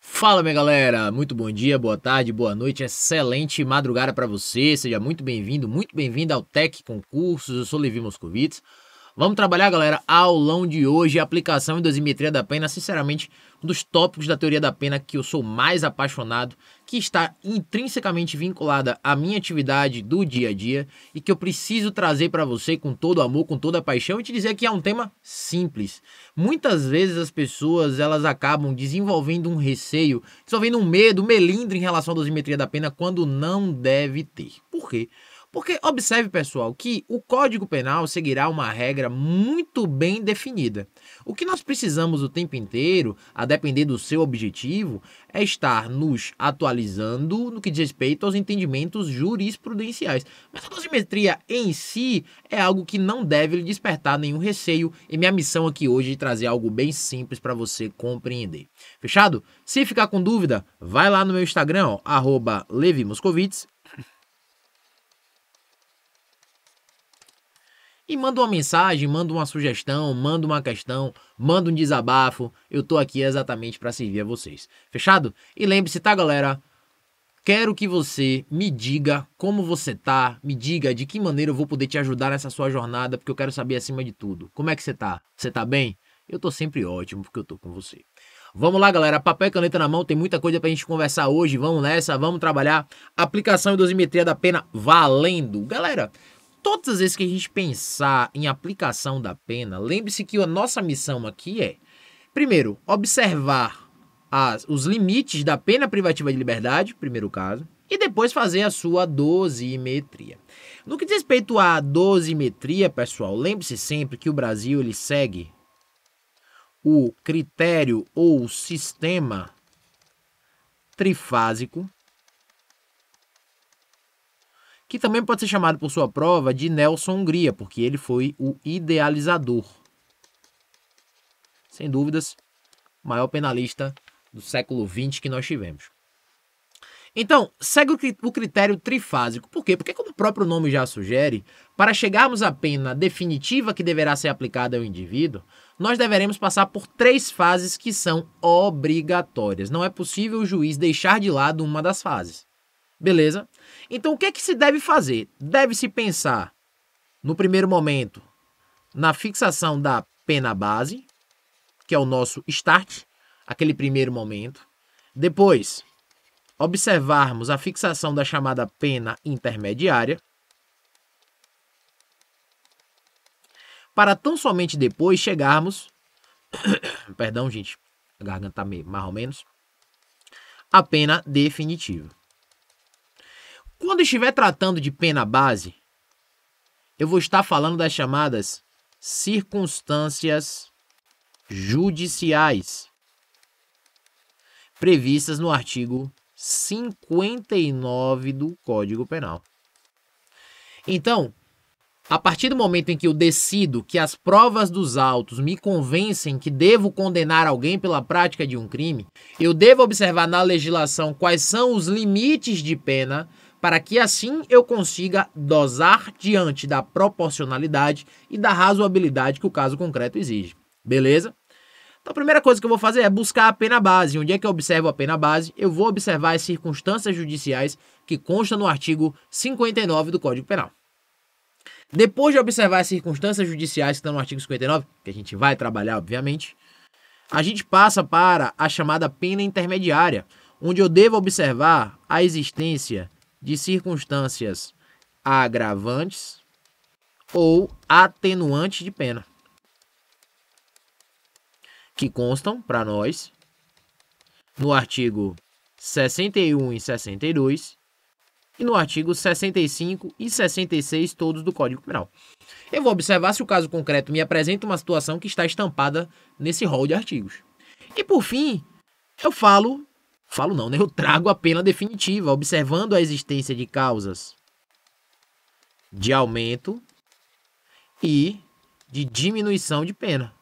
Fala, minha galera, muito bom dia, boa tarde, boa noite, excelente madrugada para você, seja muito bem-vindo ao Tech Concursos, eu sou Levi Moscovitz. Vamos trabalhar, galera, aulão de hoje, aplicação em dosimetria da pena, sinceramente, um dos tópicos da teoria da pena que eu sou mais apaixonado, que está intrinsecamente vinculada à minha atividade do dia a dia e que eu preciso trazer para você com todo amor, com toda paixão e te dizer que é um tema simples. Muitas vezes as pessoas, elas acabam desenvolvendo um receio, desenvolvendo um medo, um melindre em relação à dosimetria da pena quando não deve ter. Por quê? Porque observe, pessoal, que o Código Penal seguirá uma regra muito bem definida. O que nós precisamos o tempo inteiro, a depender do seu objetivo, é estar nos atualizando no que diz respeito aos entendimentos jurisprudenciais. Mas a dosimetria em si é algo que não deve lhe despertar nenhum receio e minha missão aqui hoje é trazer algo bem simples para você compreender. Fechado? Se ficar com dúvida, vai lá no meu Instagram, @LeviMoscovitz, e manda uma mensagem, manda uma sugestão, manda uma questão, manda um desabafo. Eu tô aqui exatamente para servir a vocês. Fechado? E lembre-se, tá, galera? Quero que você me diga como você tá, me diga de que maneira eu vou poder te ajudar nessa sua jornada, porque eu quero saber acima de tudo. Como é que você tá? Você tá bem? Eu tô sempre ótimo, porque eu tô com você. Vamos lá, galera, papel e caneta na mão, tem muita coisa pra gente conversar hoje. Vamos nessa, vamos trabalhar. Aplicação e dosimetria da pena valendo. Galera, todas as vezes que a gente pensar em aplicação da pena, lembre-se que a nossa missão aqui é, primeiro, observar os limites da pena privativa de liberdade, primeiro caso, e depois fazer a sua dosimetria. No que diz respeito à dosimetria, pessoal, lembre-se sempre que o Brasil ele segue o critério ou o sistema trifásico, que também pode ser chamado por sua prova de Nelson Hungria, porque ele foi o idealizador. Sem dúvidas, o maior penalista do século XX que nós tivemos. Então, segue o critério trifásico. Por quê? Porque, como o próprio nome já sugere, para chegarmos à pena definitiva que deverá ser aplicada ao indivíduo, nós deveremos passar por 3 fases que são obrigatórias. Não é possível o juiz deixar de lado uma das fases. Beleza? Então, o que é que se deve fazer? Deve-se pensar, no primeiro momento, na fixação da pena base, que é o nosso start, aquele primeiro momento. Depois, observarmos a fixação da chamada pena intermediária, para tão somente depois chegarmos, perdão, gente, a garganta tá meio mais ou menos, a pena definitiva. Quando estiver tratando de pena base, eu vou estar falando das chamadas circunstâncias judiciais, previstas no artigo 59 do Código Penal. Então, a partir do momento em que eu decido que as provas dos autos me convencem que devo condenar alguém pela prática de um crime, eu devo observar na legislação quais são os limites de pena para que assim eu consiga dosar diante da proporcionalidade e da razoabilidade que o caso concreto exige. Beleza? Então a primeira coisa que eu vou fazer é buscar a pena base. Onde é que eu observo a pena base? Eu vou observar as circunstâncias judiciais que constam no artigo 59 do Código Penal. Depois de observar as circunstâncias judiciais que estão no artigo 59, que a gente vai trabalhar, obviamente, a gente passa para a chamada pena intermediária, onde eu devo observar a existência de circunstâncias agravantes ou atenuantes de pena, que constam para nós no artigo 61 e 62 e no artigo 65 e 66, todos do Código Penal. Eu vou observar se o caso concreto me apresenta uma situação que está estampada nesse rol de artigos. E por fim, eu trago a pena definitiva, observando a existência de causas de aumento e de diminuição de pena,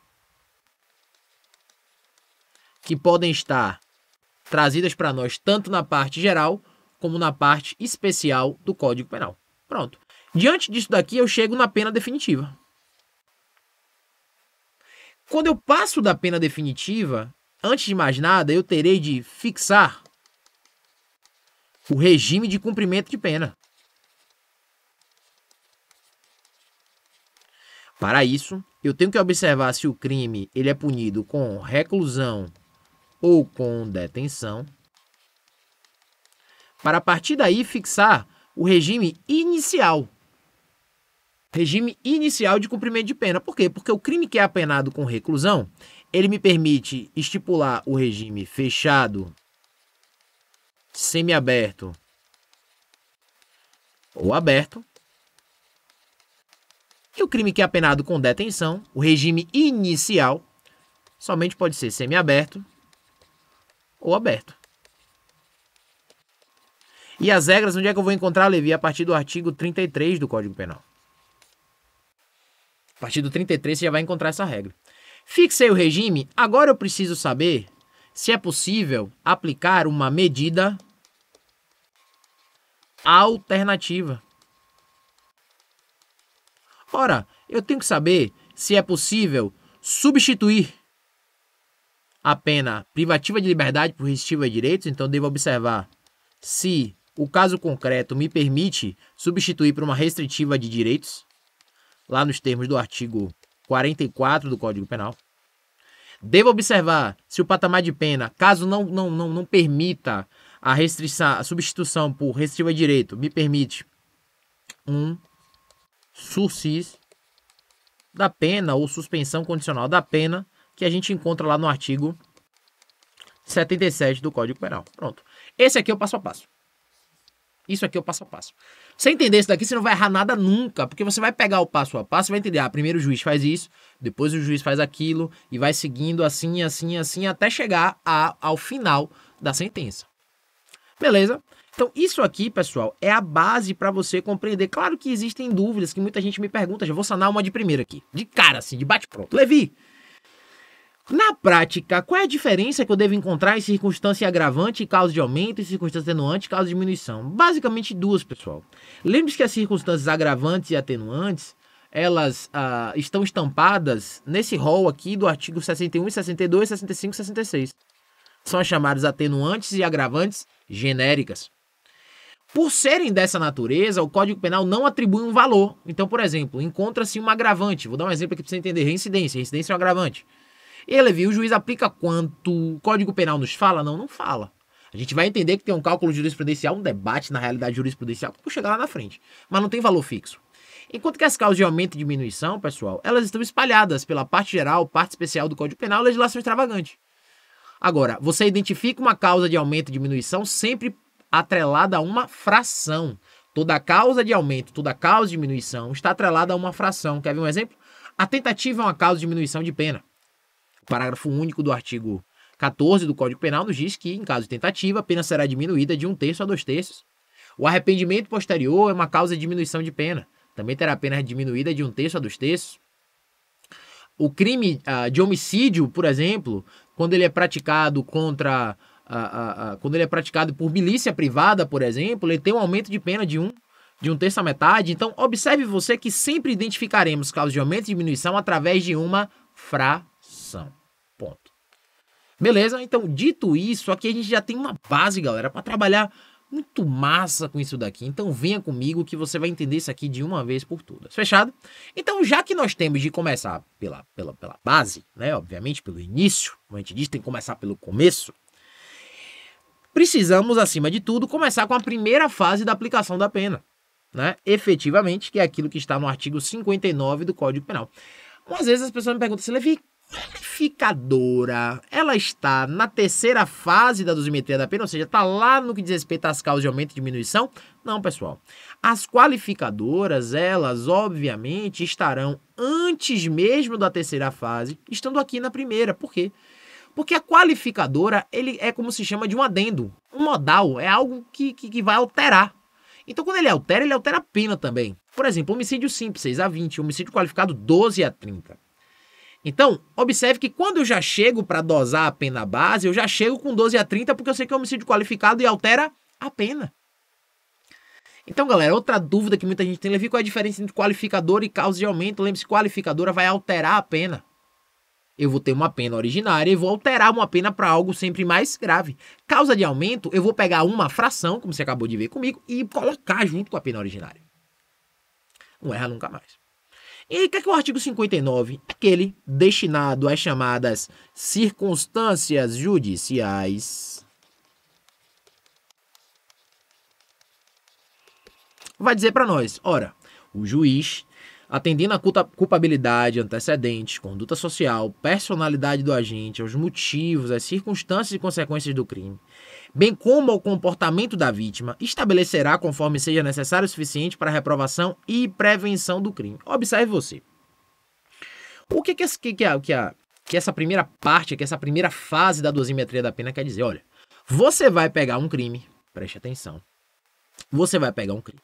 que podem estar trazidas para nós tanto na parte geral como na parte especial do Código Penal. Pronto. Diante disso daqui, eu chego na pena definitiva. Quando eu passo da pena definitiva, antes de mais nada, eu terei de fixar o regime de cumprimento de pena. Para isso, eu tenho que observar se o crime ele é punido com reclusão ou com detenção, para a partir daí fixar o regime inicial. Regime inicial de cumprimento de pena. Por quê? Porque o crime que é apenado com reclusão, ele me permite estipular o regime fechado, semiaberto ou aberto. E o crime que é apenado com detenção, o regime inicial, somente pode ser semiaberto ou aberto. E as regras, onde é que eu vou encontrar, Levi? A partir do artigo 33 do Código Penal. A partir do 33 você já vai encontrar essa regra. Fixei o regime, agora eu preciso saber se é possível aplicar uma medida alternativa. Ora, eu tenho que saber se é possível substituir a pena privativa de liberdade por restritiva de direitos, então devo observar se o caso concreto me permite substituir por uma restritiva de direitos, lá nos termos do artigo 44 do Código Penal. Devo observar se o patamar de pena, caso não permita a restrição, a substituição por restritiva de direito, me permite um sursis da pena ou suspensão condicional da pena que a gente encontra lá no artigo 77 do Código Penal. Pronto. Esse aqui é o passo a passo. Isso aqui é o passo a passo. Você entender isso daqui, você não vai errar nada nunca, porque você vai pegar o passo a passo e vai entender, primeiro o juiz faz isso, depois o juiz faz aquilo, e vai seguindo assim, até chegar ao final da sentença. Beleza? Então, isso aqui, pessoal, é a base para você compreender. Claro que existem dúvidas que muita gente me pergunta, já vou sanar uma de primeira aqui, de cara, assim, de bate-pronto. Levi, na prática, qual é a diferença que eu devo encontrar em circunstância agravante e causa de aumento e circunstância atenuante e causa de diminuição? Basicamente duas, pessoal. Lembre-se que as circunstâncias agravantes e atenuantes, elas estão estampadas nesse rol aqui do artigo 61, 62, 65 e 66. São as chamadas atenuantes e agravantes genéricas. Por serem dessa natureza, o Código Penal não atribui um valor. Então, por exemplo, encontra-se um agravante. Vou dar um exemplo aqui para você entender. Reincidência. Reincidência é um agravante. E, Levi, o juiz aplica quanto? O Código Penal nos fala? Não fala. A gente vai entender que tem um cálculo jurisprudencial, um debate na realidade jurisprudencial, que eu vou chegar lá na frente. Mas não tem valor fixo. Enquanto que as causas de aumento e diminuição, pessoal, elas estão espalhadas pela parte geral, parte especial do Código Penal e legislação extravagante. Agora, você identifica uma causa de aumento e diminuição sempre atrelada a uma fração. Toda causa de aumento, toda causa de diminuição está atrelada a uma fração. Quer ver um exemplo? A tentativa é uma causa de diminuição de pena. O parágrafo único do artigo 14 do Código Penal nos diz que, em caso de tentativa, a pena será diminuída de 1/3 a 2/3. O arrependimento posterior é uma causa de diminuição de pena. Também terá a pena diminuída de 1/3 a 2/3. O crime de homicídio, por exemplo, quando ele é praticado quando ele é praticado por milícia privada, por exemplo, ele tem um aumento de pena de 1/3 a metade. Então, observe você que sempre identificaremos causas de aumento e diminuição através de uma fração. Ponto. Beleza? Então, dito isso, aqui a gente já tem uma base, galera, para trabalhar muito massa com isso daqui. Então, venha comigo que você vai entender isso aqui de uma vez por todas. Fechado? Então, já que nós temos de começar pela base, né? Obviamente, pelo início, como a gente diz, tem que começar pelo começo. Precisamos, acima de tudo, começar com a primeira fase da aplicação da pena, né? Efetivamente, que é aquilo que está no artigo 59 do Código Penal. Às vezes as pessoas me perguntam assim, Levi, qualificadora, ela está na terceira fase da dosimetria da pena, ou seja, está lá no que diz respeito às causas de aumento e diminuição? Não, pessoal. As qualificadoras, elas, obviamente, estarão antes mesmo da terceira fase, estando aqui na primeira. Por quê? Porque a qualificadora, ele é como se chama de um adendo, um modal, é algo que vai alterar. Então, quando ele altera a pena também. Por exemplo, homicídio simples, 6/20, homicídio qualificado, 12/30. Então, observe que quando eu já chego para dosar a pena base, eu já chego com 12/30 porque eu sei que é homicídio qualificado e altera a pena. Então, galera, outra dúvida que muita gente tem, Levi, qual é a diferença entre qualificador e causa de aumento? Lembre-se, qualificadora vai alterar a pena. Eu vou ter uma pena originária e vou alterar uma pena para algo sempre mais grave. Causa de aumento, eu vou pegar uma fração, como você acabou de ver comigo, e colocar junto com a pena originária. Não erra nunca mais. E aí, o que é que o artigo 59? Aquele destinado às chamadas circunstâncias judiciais. Vai dizer para nós, ora, o juiz, atendendo a culpabilidade, antecedentes, conduta social, personalidade do agente, aos motivos, às circunstâncias e consequências do crime, bem como ao comportamento da vítima, estabelecerá conforme seja necessário o suficiente para a reprovação e prevenção do crime. Observe você. O que essa primeira parte, que essa primeira fase da dosimetria da pena quer dizer? Olha, você vai pegar um crime, preste atenção, você vai pegar um crime,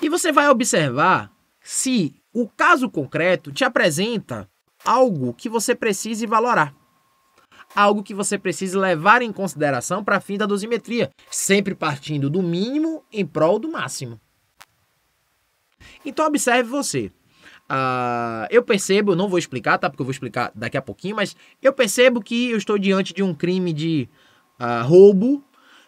e você vai observar se o caso concreto te apresenta algo que você precise valorar. Algo que você precise levar em consideração para fim da dosimetria, sempre partindo do mínimo em prol do máximo. Então observe você. Eu percebo, não vou explicar, tá? Porque eu vou explicar daqui a pouquinho, mas eu percebo que eu estou diante de um crime de roubo,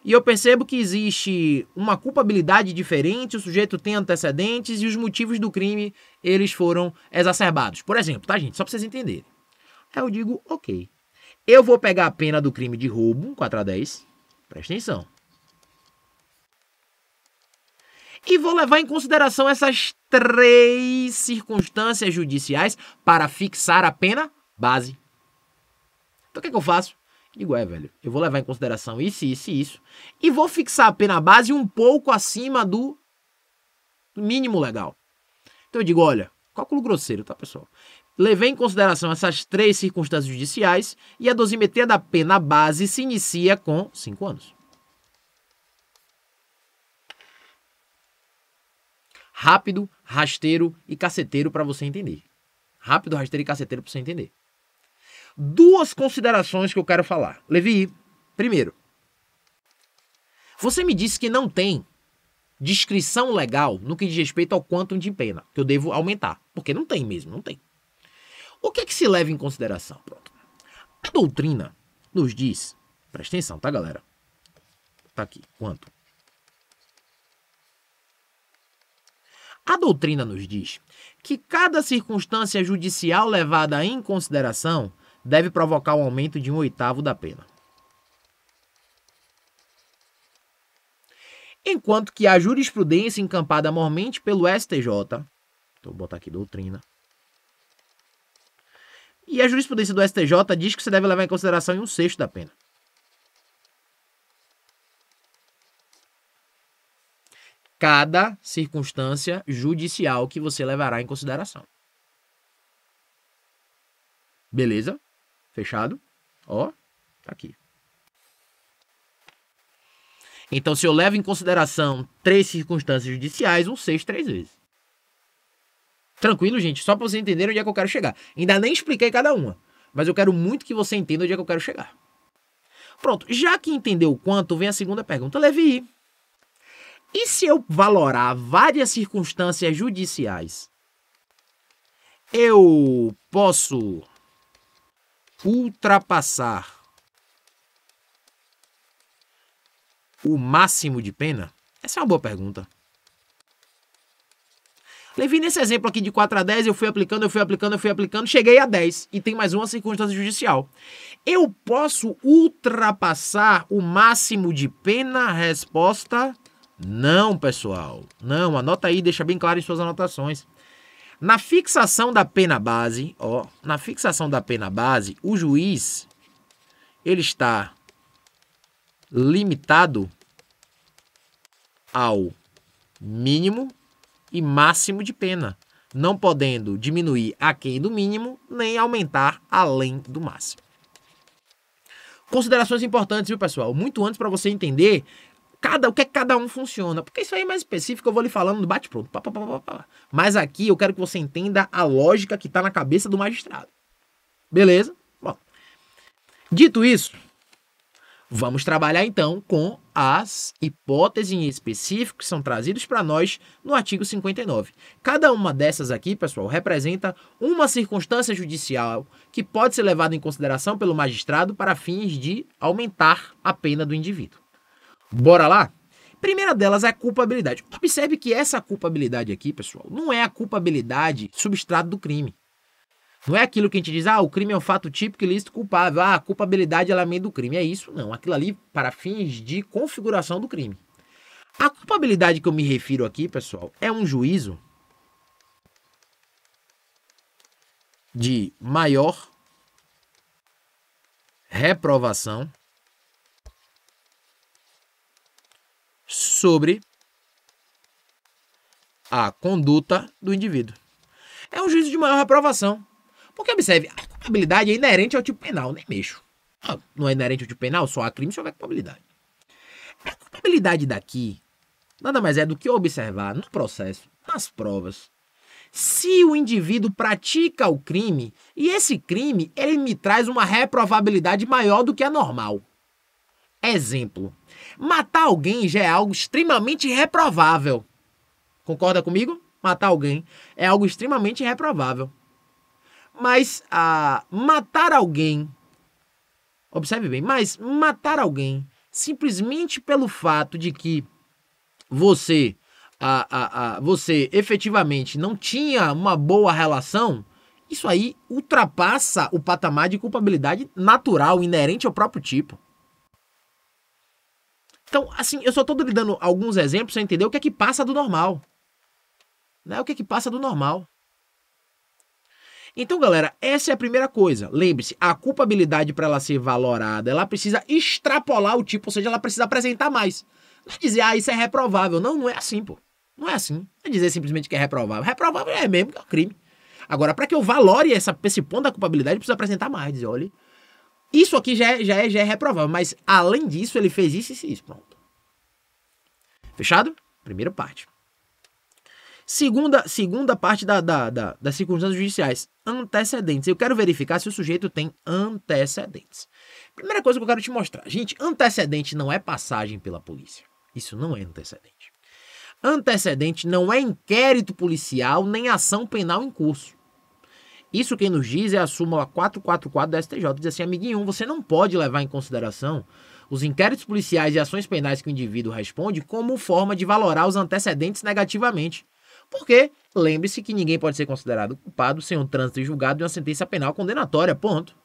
e eu percebo que existe uma culpabilidade diferente, o sujeito tem antecedentes e os motivos do crime, eles foram exacerbados. Por exemplo, tá, gente? Só para vocês entenderem. Aí eu digo, ok, eu vou pegar a pena do crime de roubo, 4/10, presta atenção, e vou levar em consideração essas 3 circunstâncias judiciais para fixar a pena base. Então o que é que eu faço? Digo, velho, eu vou levar em consideração isso, isso e isso, e vou fixar a pena base um pouco acima do mínimo legal. Então eu digo, olha, cálculo grosseiro, tá, pessoal? Levei em consideração essas 3 circunstâncias judiciais e a dosimetria da pena base se inicia com 5 anos. Rápido, rasteiro e caceteiro para você entender. Rápido, rasteiro e caceteiro para você entender. 2 considerações que eu quero falar. Levi, primeiro, você me disse que não tem descrição legal no que diz respeito ao quantum de pena, que eu devo aumentar. Porque não tem mesmo, não tem. O que é que se leva em consideração? Pronto. A doutrina nos diz, presta atenção, tá, galera? Tá aqui, quanto? A doutrina nos diz que cada circunstância judicial levada em consideração deve provocar um aumento de 1/8 da pena. Enquanto que a jurisprudência encampada mormente pelo STJ, então vou botar aqui doutrina, e a jurisprudência do STJ diz que você deve levar em consideração em 1/6 da pena. Cada circunstância judicial que você levará em consideração. Beleza? Fechado? Ó, tá aqui. Então, se eu levo em consideração 3 circunstâncias judiciais, 1/6 3 vezes. Tranquilo, gente? Só para você entender onde é que eu quero chegar. Ainda nem expliquei cada uma, mas eu quero muito que você entenda onde é que eu quero chegar. Pronto, já que entendeu o quanto, vem a segunda pergunta. Levi, e se eu valorar várias circunstâncias judiciais, eu posso ultrapassar o máximo de pena? Essa é uma boa pergunta. Levi, nesse exemplo aqui de 4/10, eu fui aplicando, cheguei a 10 e tem mais uma circunstância judicial. Eu posso ultrapassar o máximo de pena? Resposta: não, pessoal. Não, anota aí, deixa bem claro em suas anotações. Na fixação da pena base, o juiz, ele está limitado ao mínimo e máximo de pena, não podendo diminuir aquém do mínimo, nem aumentar além do máximo. Considerações importantes, viu, pessoal? Muito antes para você entender o que cada um funciona, porque isso aí é mais específico, eu vou lhe falando no bate-pronto. Mas aqui eu quero que você entenda a lógica que está na cabeça do magistrado. Beleza? Bom, dito isso, Vamos trabalhar então com as hipóteses em específico que são trazidas para nós no artigo 59. Cada uma dessas aqui, pessoal, representa uma circunstância judicial que pode ser levada em consideração pelo magistrado para fins de aumentar a pena do indivíduo. Bora lá? Primeira delas é a culpabilidade. Observe que essa culpabilidade aqui, pessoal, não é a culpabilidade substrato do crime. Não é aquilo que a gente diz, o crime é um fato típico, ilícito, culpável. A culpabilidade é elemento do crime. É isso? Não. Aquilo ali para fins de configuração do crime. A culpabilidade que eu me refiro aqui, pessoal, é um juízo de maior reprovação sobre a conduta do indivíduo. É um juízo de maior reprovação. Porque, observe, a culpabilidade é inerente ao tipo penal, nem mexo. Não é inerente ao tipo penal, só há crime se houver culpabilidade. A culpabilidade daqui nada mais é do que observar no processo, nas provas, se o indivíduo pratica o crime e esse crime ele me traz uma reprovabilidade maior do que a normal. Exemplo, matar alguém já é algo extremamente reprovável. Concorda comigo? Matar alguém é algo extremamente reprovável. Mas matar alguém, observe bem, mas matar alguém simplesmente pelo fato de que você efetivamente não tinha uma boa relação, isso aí ultrapassa o patamar de culpabilidade natural, inerente ao próprio tipo. Então, assim, eu só estou lhe dando alguns exemplos para entender o que é que passa do normal. Né? O que é que passa do normal. Então, galera, essa é a primeira coisa. Lembre-se, a culpabilidade, para ela ser valorada, ela precisa extrapolar o tipo, ou seja, ela precisa apresentar mais. Não é dizer, isso é reprovável. Não, não é assim, pô. Não é assim. Não é dizer simplesmente que é reprovável. Reprovável é mesmo que é um crime. Agora, para que eu valore esse ponto da culpabilidade, precisa apresentar mais. Dizer, olha, isso aqui já é reprovável, mas além disso, ele fez isso e isso. Pronto. Fechado? Primeira parte. Segunda parte das circunstâncias judiciais, antecedentes. Eu quero verificar se o sujeito tem antecedentes. Primeira coisa que eu quero te mostrar. Gente, antecedente não é passagem pela polícia. Isso não é antecedente. Antecedente não é inquérito policial nem ação penal em curso. Isso quem nos diz é a súmula 444 da STJ. Diz assim, amiguinho, você não pode levar em consideração os inquéritos policiais e ações penais que o indivíduo responde como forma de valorar os antecedentes negativamente. Porque, lembre-se que ninguém pode ser considerado culpado sem um trânsito julgado de uma sentença penal condenatória, ponto.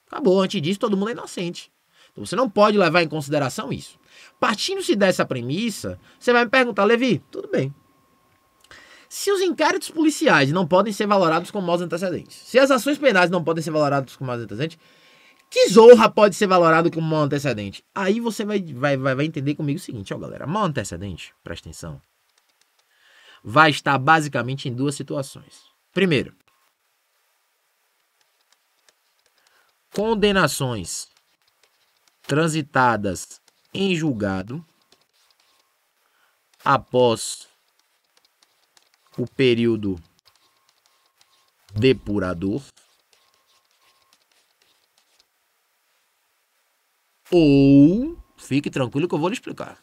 Acabou, antes disso todo mundo é inocente. Então você não pode levar em consideração isso. Partindo-se dessa premissa, você vai me perguntar, Levi, tudo bem. Se os inquéritos policiais não podem ser valorados como maus antecedentes, se as ações penais não podem ser valoradas como maus antecedentes, que zorra pode ser valorado como mau antecedente? Aí você vai entender comigo o seguinte, ó galera, mau antecedente, presta atenção, vai estar basicamente em duas situações. Primeiro, condenações transitadas em julgado após o período depurador ou, fique tranquilo que eu vou lhe explicar,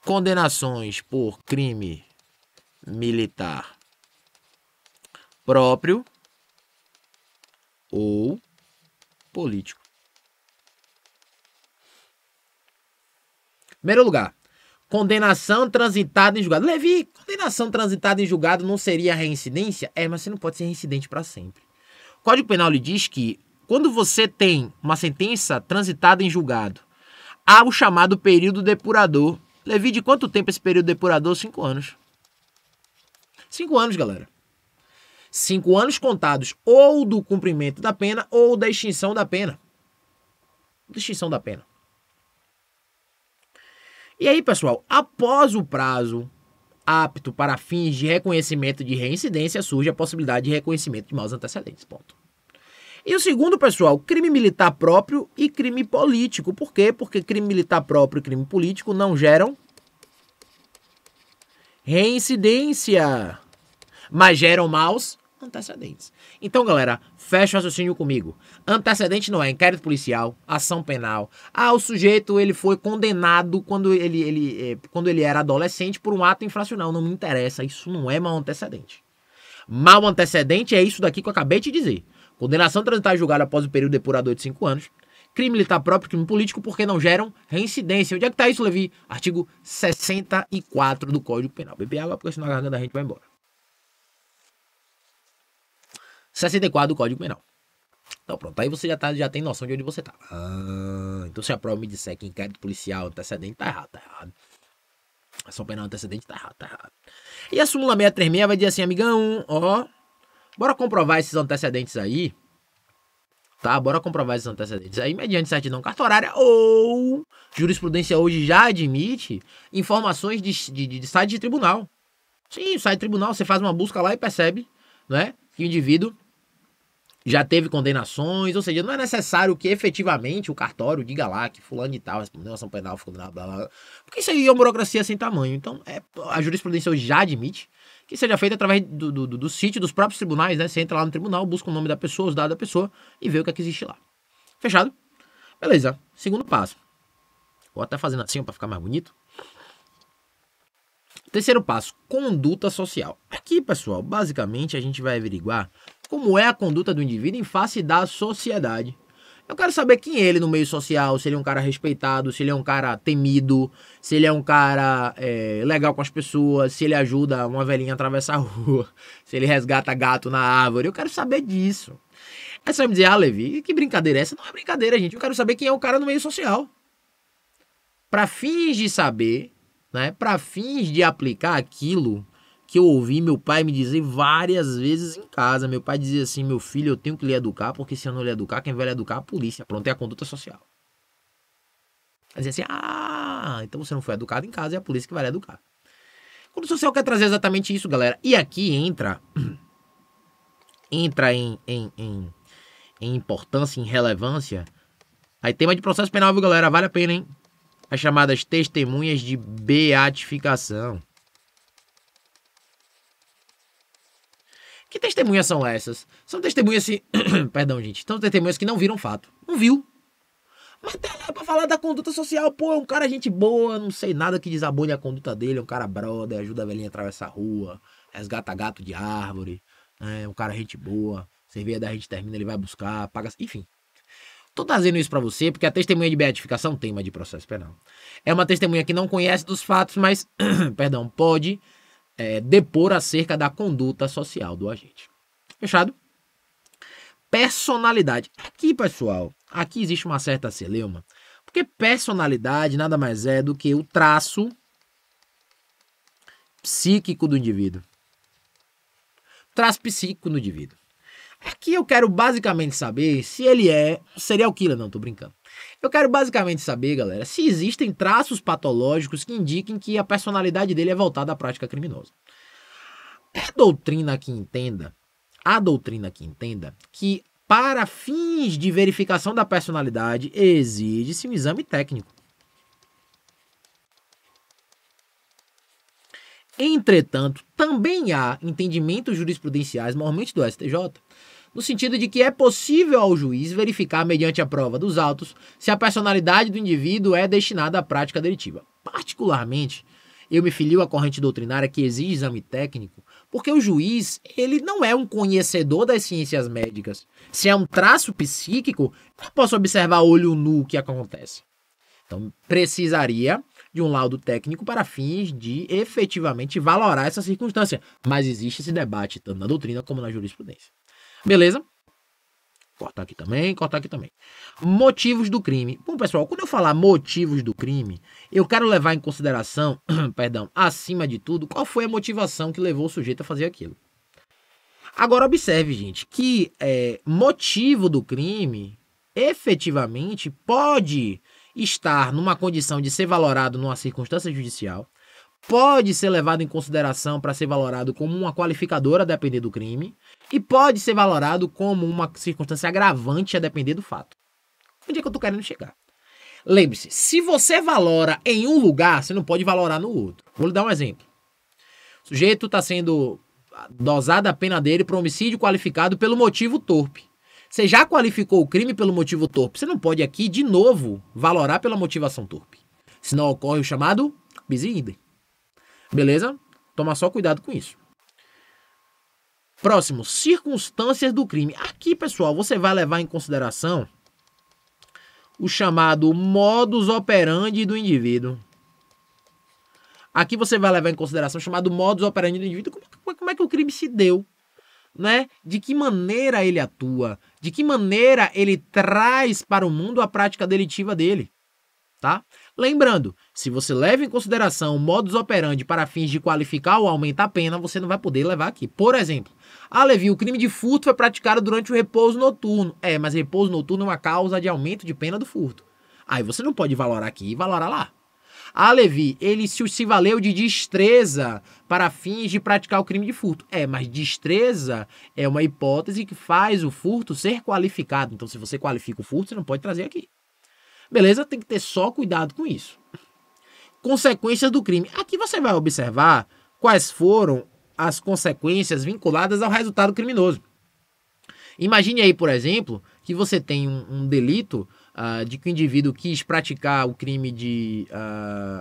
condenações por crime militar próprio ou político. Primeiro lugar, condenação transitada em julgado. Levi, condenação transitada em julgado não seria reincidência? Mas você não pode ser reincidente para sempre. O Código Penal lhe diz que quando você tem uma sentença transitada em julgado, há o chamado período depurador. Levi, de quanto tempo esse período depurador? 5 anos. 5 anos, galera. 5 anos contados ou do cumprimento da pena ou da extinção da pena. Extinção da pena. E aí, pessoal, após o prazo apto para fins de reconhecimento de reincidência, surge a possibilidade de reconhecimento de maus antecedentes. Ponto. E o segundo, pessoal, crime militar próprio e crime político. Por quê? Porque crime militar próprio e crime político não geram reincidência, mas geram maus antecedentes. Então, galera, fecha o raciocínio comigo. Antecedente não é inquérito policial, ação penal. O sujeito ele foi condenado quando ele era adolescente por um ato infracional. Não me interessa, isso não é mau antecedente. Mau antecedente é isso daqui que eu acabei de dizer. Condenação transitada e julgada após o período depurador de 5 anos. Crime militar próprio, crime político, porque não geram reincidência. Onde é que tá isso, Levi? Artigo 64 do Código Penal. Beber água, porque senão a garganta da gente vai embora. 64 do Código Penal. Então pronto, aí você já tem noção de onde você tá. Então se a prova me disser que inquérito policial antecedente tá errado. Ação penal antecedente tá errado. E a súmula 636 vai dizer assim, amigão, bora comprovar esses antecedentes aí, tá? Bora comprovar esses antecedentes aí mediante certidão cartorária ou jurisprudência hoje já admite informações de site de tribunal. Sim, site de tribunal, você faz uma busca lá e percebe, né, que o indivíduo já teve condenações, ou seja, não é necessário que efetivamente o cartório diga lá que fulano de tal respondeu ação penal, blá, blá, blá, porque isso aí é uma burocracia sem tamanho. Então, a jurisprudência hoje já admite que seja feito através do sítio dos próprios tribunais, né? Você entra lá no tribunal, busca o nome da pessoa, os dados da pessoa e vê o que é que existe lá. Fechado? Beleza. Segundo passo. Vou até fazendo assim para ficar mais bonito. Terceiro passo, conduta social. Aqui, pessoal, basicamente a gente vai averiguar como é a conduta do indivíduo em face da sociedade. Eu quero saber quem é ele no meio social, se ele é um cara respeitado, se ele é um cara temido, se ele é um cara legal com as pessoas, se ele ajuda uma velhinha a atravessar a rua, se ele resgata gato na árvore. Eu quero saber disso. Aí você vai me dizer, Levi, que brincadeira é essa? Não é brincadeira, gente. Eu quero saber quem é o cara no meio social. Para fins de saber, né, para fins de aplicar aquilo que eu ouvi meu pai me dizer várias vezes em casa. Meu pai dizia assim, meu filho, eu tenho que lhe educar, porque se eu não lhe educar, quem vai lhe educar é a polícia. Pronto, é a conduta social. Dizia assim, então você não foi educado em casa, é a polícia que vai lhe educar. A conduta social quer trazer exatamente isso, galera. E aqui entra em importância, em relevância. Aí tema de processo penal, viu, galera? Vale a pena, hein? As chamadas testemunhas de beatificação. Que testemunhas são essas? São testemunhas que... Perdão, gente. São testemunhas que não viram fato. Não viu. Mas tá lá pra falar da conduta social. Pô, é um cara gente boa, não sei nada que desabone a conduta dele. É um cara brother, ajuda a velhinha a atravessar a rua, resgata gato de árvore. É um cara gente boa. Cerveja da gente termina, ele vai buscar, paga... Enfim. Tô trazendo isso pra você porque a testemunha de beatificação, tema de processo penal, é uma testemunha que não conhece dos fatos, mas, perdão, pode depor acerca da conduta social do agente. Fechado? Personalidade. Aqui, pessoal, aqui existe uma certa celeuma, porque personalidade nada mais é do que o traço psíquico do indivíduo. Traço psíquico do indivíduo. Aqui eu quero basicamente saber se ele é serial killer. Não, tô brincando. Eu quero basicamente saber, galera, se existem traços patológicos que indiquem que a personalidade dele é voltada à prática criminosa. A doutrina que entenda que para fins de verificação da personalidade exige-se um exame técnico. Entretanto, também há entendimentos jurisprudenciais, normalmente do STJ, no sentido de que é possível ao juiz verificar, mediante a prova dos autos, se a personalidade do indivíduo é destinada à prática delitiva. Particularmente, eu me filio à corrente doutrinária que exige exame técnico, porque o juiz, ele não é um conhecedor das ciências médicas. Se é um traço psíquico, eu posso observar a olho nu o que acontece. Então, precisaria de um laudo técnico para fins de efetivamente valorar essa circunstância. Mas existe esse debate tanto na doutrina como na jurisprudência. Beleza? Cortar aqui também. Motivos do crime. Bom, pessoal, quando eu falar motivos do crime, eu quero levar em consideração, acima de tudo, qual foi a motivação que levou o sujeito a fazer aquilo. Agora, observe, gente, que motivo do crime, efetivamente, pode estar numa condição de ser valorado numa circunstância judicial, pode ser levado em consideração para ser valorado como uma qualificadora a depender do crime e pode ser valorado como uma circunstância agravante a depender do fato. Onde é que eu tô querendo chegar? Lembre-se, se você valora em um lugar, você não pode valorar no outro. Vou lhe dar um exemplo. O sujeito está sendo dosada a pena dele para homicídio qualificado pelo motivo torpe. Você já qualificou o crime pelo motivo torpe. Você não pode aqui, de novo, valorar pela motivação torpe. Senão ocorre o chamado bis in idem. Beleza? Toma só cuidado com isso. Próximo, circunstâncias do crime. Aqui, pessoal, você vai levar em consideração o chamado modus operandi do indivíduo. Aqui você vai levar em consideração o chamado modus operandi do indivíduo. Como é que o crime se deu? Né? De que maneira ele atua? De que maneira ele traz para o mundo a prática delitiva dele? Tá? Lembrando, se você leva em consideração o modus operandi para fins de qualificar ou aumentar a pena, você não vai poder levar aqui. Por exemplo, Levi, o crime de furto foi praticado durante o repouso noturno. Mas repouso noturno é uma causa de aumento de pena do furto. Aí você não pode valorar aqui e valorar lá. Levi, ele se valeu de destreza para fins de praticar o crime de furto. Mas destreza é uma hipótese que faz o furto ser qualificado. Então, se você qualifica o furto, você não pode trazer aqui. Beleza? Tem que ter só cuidado com isso. Consequências do crime. Aqui você vai observar quais foram as consequências vinculadas ao resultado criminoso. Imagine aí, por exemplo, que você tem um delito de que o indivíduo quis praticar o crime de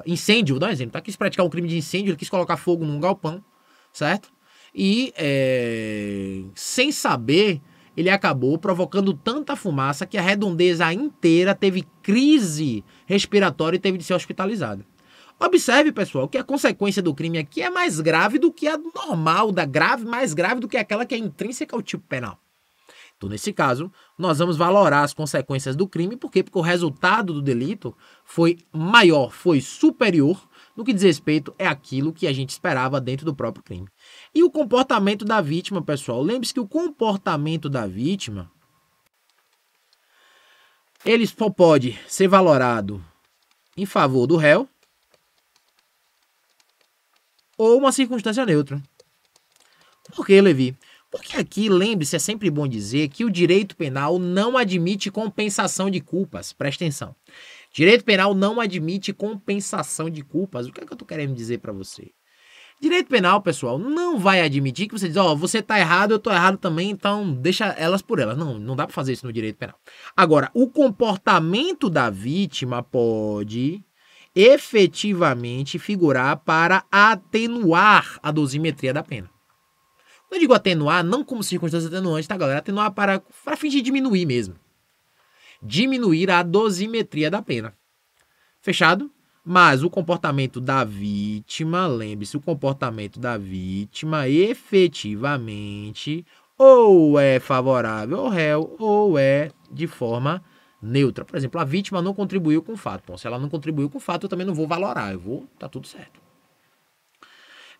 incêndio. Vou dar um exemplo. Quis praticar um crime de incêndio, ele quis colocar fogo num galpão, certo? E, sem saber, ele acabou provocando tanta fumaça que a redondeza inteira teve crise respiratória e teve de ser hospitalizada. Observe, pessoal, que a consequência do crime aqui é mais grave do que a normal, mais grave do que aquela que é intrínseca ao tipo penal. Então, nesse caso, nós vamos valorar as consequências do crime, por quê? Porque o resultado do delito foi maior, foi superior no que diz respeito é aquilo que a gente esperava dentro do próprio crime. E o comportamento da vítima, pessoal, lembre-se que o comportamento da vítima, ele só pode ser valorado em favor do réu ou uma circunstância neutra. Por que, Levi? Porque aqui, lembre-se, é sempre bom dizer que o direito penal não admite compensação de culpas. Presta atenção. Direito penal não admite compensação de culpas. O que é que eu estou querendo dizer para você? Direito penal, pessoal, não vai admitir que você diz, você está errado, eu estou errado também, então deixa elas por elas. Não dá para fazer isso no direito penal. Agora, o comportamento da vítima pode efetivamente figurar para atenuar a dosimetria da pena. Eu digo atenuar, não como circunstância atenuante, tá, galera? Atenuar para fins de diminuir mesmo. Diminuir a dosimetria da pena. Fechado? Mas o comportamento da vítima, lembre-se, o comportamento da vítima efetivamente ou é favorável ao réu ou é de forma neutra. Por exemplo, a vítima não contribuiu com o fato. Bom, se ela não contribuiu com o fato, eu também não vou valorar. Tá tudo certo.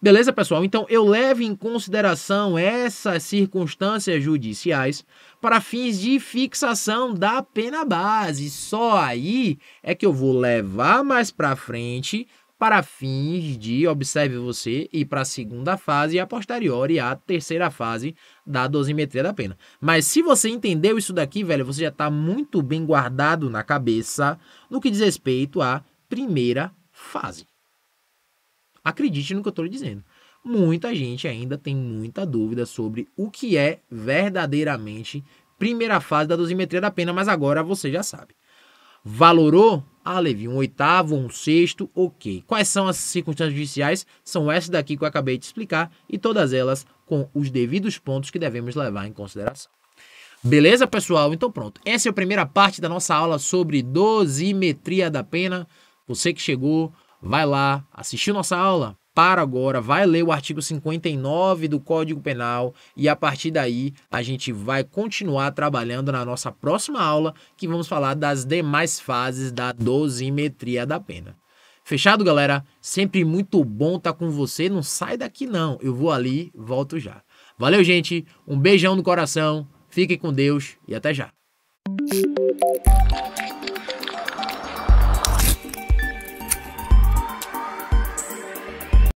Beleza, pessoal? Então, eu levo em consideração essas circunstâncias judiciais para fins de fixação da pena base. Só aí é que eu vou levar mais para frente para fins de, observe você, ir para a segunda fase e a posteriori a terceira fase da dosimetria da pena. Mas se você entendeu isso daqui, velho, você já está muito bem guardado na cabeça no que diz respeito à primeira fase. Acredite no que eu estou lhe dizendo. Muita gente ainda tem muita dúvida sobre o que é verdadeiramente primeira fase da dosimetria da pena, mas agora você já sabe. Valorou? Levi, um oitavo, um sexto, ok. Quais são as circunstâncias judiciais? São essas daqui que eu acabei de explicar e todas elas com os devidos pontos que devemos levar em consideração. Beleza, pessoal? Então pronto. Essa é a primeira parte da nossa aula sobre dosimetria da pena. Você que chegou, vai lá, assistiu nossa aula, para agora, vai ler o artigo 59 do Código Penal e a partir daí a gente vai continuar trabalhando na nossa próxima aula que vamos falar das demais fases da dosimetria da pena. Fechado, galera? Sempre muito bom estar com você, não sai daqui não, eu vou ali, volto já. Valeu, gente, um beijão no coração, fiquem com Deus e até já.